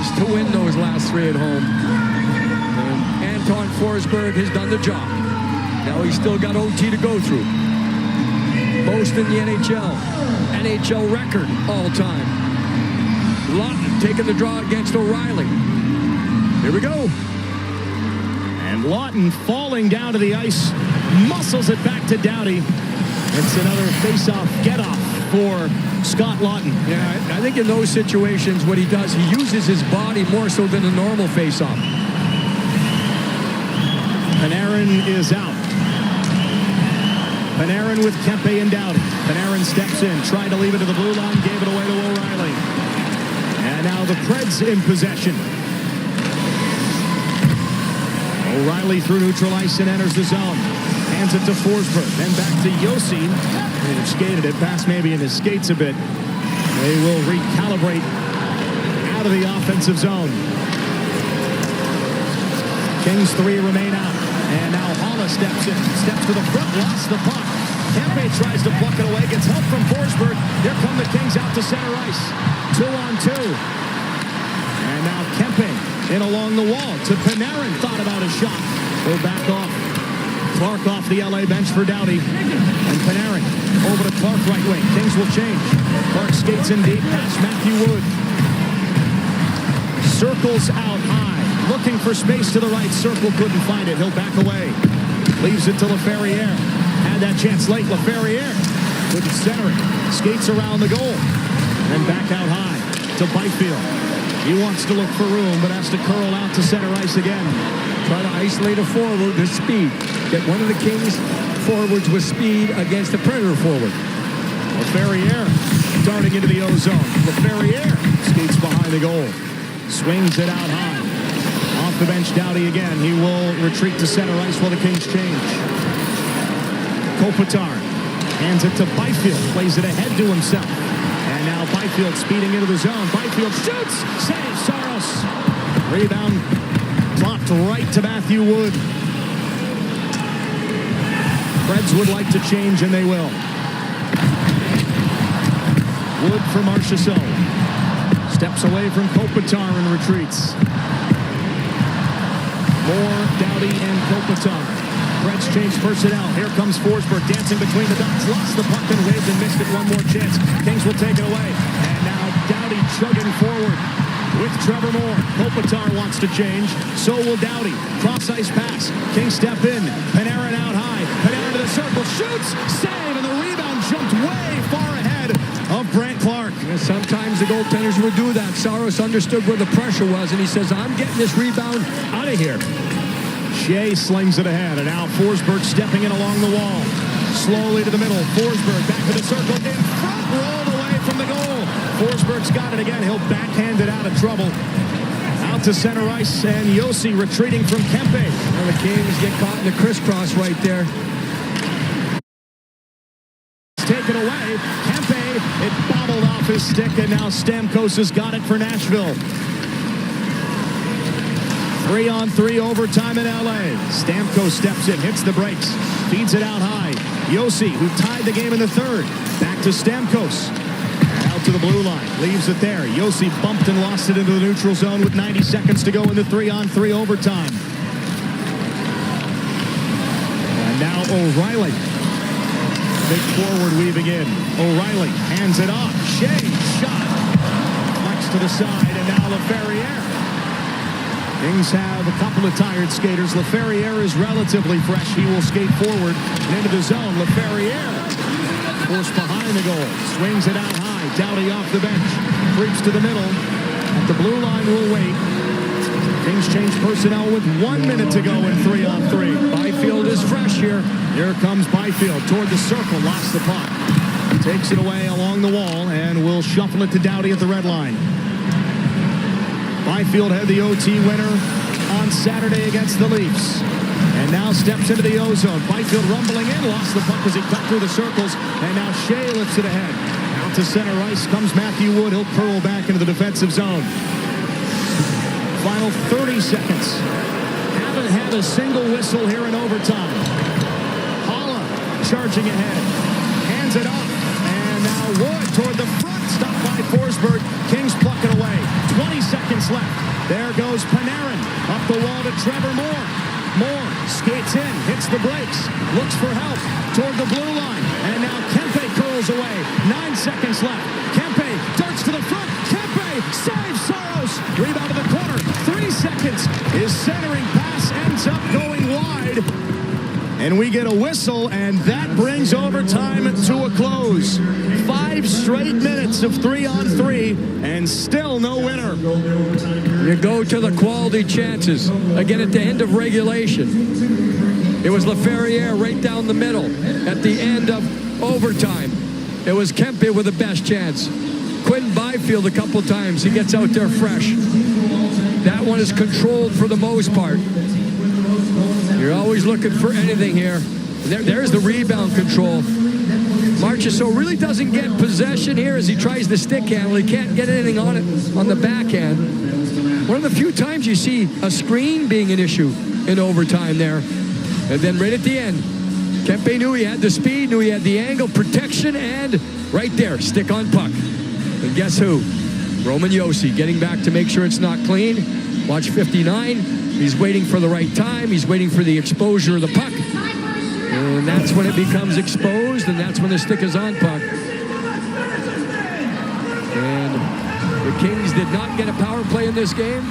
was to win those last 3 at home. And Anton Forsberg has done the job. Now he's still got OT to go through. Most in the NHL. NHL record all time. Lawton taking the draw against O'Reilly. Here we go. And Lawton falling down to the ice. Muscles it back to Doughty. It's another face-off get-off for Scott Lawton. Yeah, I think in those situations what he does, he uses his body more so than a normal face-off. Panarin is out. Panarin with Kempe and Doughty. Panarin steps in, tried to leave it to the blue line, gave it away to O'Reilly. And now the Preds in possession. O'Reilly through neutral ice and enters the zone. Hands it to Forsberg. Then back to Josi. They've skated it past maybe in his skates a bit. They will recalibrate out of the offensive zone. Kings 3 remain out. And now Holla steps in. Steps to the front. Lost the puck. Kempe tries to pluck it away. Gets help from Forsberg. Here come the Kings out to center ice. 2-on-2. And now Kempe in along the wall to Panarin. Thought about a shot. Go back off. Clark off the LA bench for Doughty. And Panarin over to Clark right wing. Things will change. Clark skates in deep past Matthew Wood. Circles out high. Looking for space to the right. Circle couldn't find it. He'll back away. Leaves it to Laferriere. Had that chance late. Laferriere couldn't center it. Skates around the goal. And back out high to Byfield. He wants to look for room, but has to curl out to center ice again. Try to isolate a forward with speed. Get one of the Kings forwards with speed against the Predator forward. Laferriere darting into the O-zone. Laferriere skates behind the goal. Swings it out high. Off the bench, Doughty again. He will retreat to center ice while the Kings change. Kopitar hands it to Byfield. Plays it ahead to himself. And now Byfield speeding into the zone. Byfield shoots. Saves Saros. Rebound dropped right to Matthew Wood. Preds would like to change, and they will. Wood for Marchessault. Steps away from Kopitar and retreats. More Doughty and Kopitar. Preds change personnel. Here comes Forsberg dancing between the dots. Lost the puck and waved and missed it. One more chance. Kings will take it away. And now Doughty chugging forward with Trevor Moore. Kopitar wants to change. So will Doughty. Cross-ice pass. Kings step in. Panarin out high. Panarin to the circle. Shoots. Save. And the rebound jumped way far ahead of Brant Clark. Yeah, sometimes the goaltenders will do that. Saros understood where the pressure was, and he says, I'm getting this rebound out of here. Shea slings it ahead, and now Forsberg stepping in along the wall. Slowly to the middle. Forsberg back to the circle. In front, rolled away from the goal. Forsberg's got it again. He'll backhand it out of trouble. Out to center ice, and Josi retreating from Kempe. Well, the Kings get caught in the crisscross right there. Taken away. Kempe, it bobbled off his stick, and now Stamkos has got it for Nashville. 3-on-3 overtime in LA. Stamkos steps in, hits the brakes, feeds it out high. Josi, who tied the game in the third. Back to Stamkos. Out to the blue line. Leaves it there. Josi bumped and lost it into the neutral zone with 90 seconds to go in the 3-on-3 overtime. And now O'Reilly. Big forward weaving in. O'Reilly hands it off. Shea shot. Flex to the side, and now Laferriere. Kings have a couple of tired skaters. Laferriere is relatively fresh. He will skate forward and into the zone. Laferriere forced behind the goal. Swings it out high. Doughty off the bench. Creeps to the middle. At the blue line will wait. Kings change personnel with 1 minute to go in 3-on-3. Byfield is fresh here. Here comes Byfield toward the circle. Lost the puck. Takes it away along the wall and will shuffle it to Doughty at the red line. Byfield had the OT winner on Saturday against the Leafs. And now steps into the O-zone. Byfield rumbling in. Lost the puck as he cut through the circles. And now Shea lifts it ahead. Out to center ice comes Matthew Wood. He'll curl back into the defensive zone. Final 30 seconds. Haven't had a single whistle here in overtime. Holla charging ahead. Hands it off. And now Wood toward the front. Stopped by Forsberg. Kings pluck it away. 20 seconds left. There goes Panarin. Up the wall to Trevor Moore. Moore skates in, hits the brakes, looks for help toward the blue line. And now Kempe curls away. 9 seconds left. Kempe darts to the front. Kempe saves Saros. Rebound to the corner. 3 seconds. His centering pass ends up going wide. And we get a whistle, and that brings overtime to a close. 5 straight minutes of 3-on-3, and still no winner. You go to the quality chances. Again, at the end of regulation, it was LaFerriere right down the middle. At the end of overtime, it was Kempe with the best chance. Quinn Byfield a couple times. He gets out there fresh. That one is controlled for the most part. You're always looking for anything here. There's the rebound control. Marchessault really doesn't get possession here as he tries the stick handle. He can't get anything on it on the backhand. One of the few times you see a screen being an issue in overtime there. And then right at the end, Kempe knew he had the speed, knew he had the angle, protection, and right there, stick on puck. And guess who? Roman Josi getting back to make sure it's not clean. Watch 59. He's waiting for the right time. He's waiting for the exposure of the puck. And that's when it becomes exposed, and that's when the stick is on puck. And the Kings did not get a power play in this game.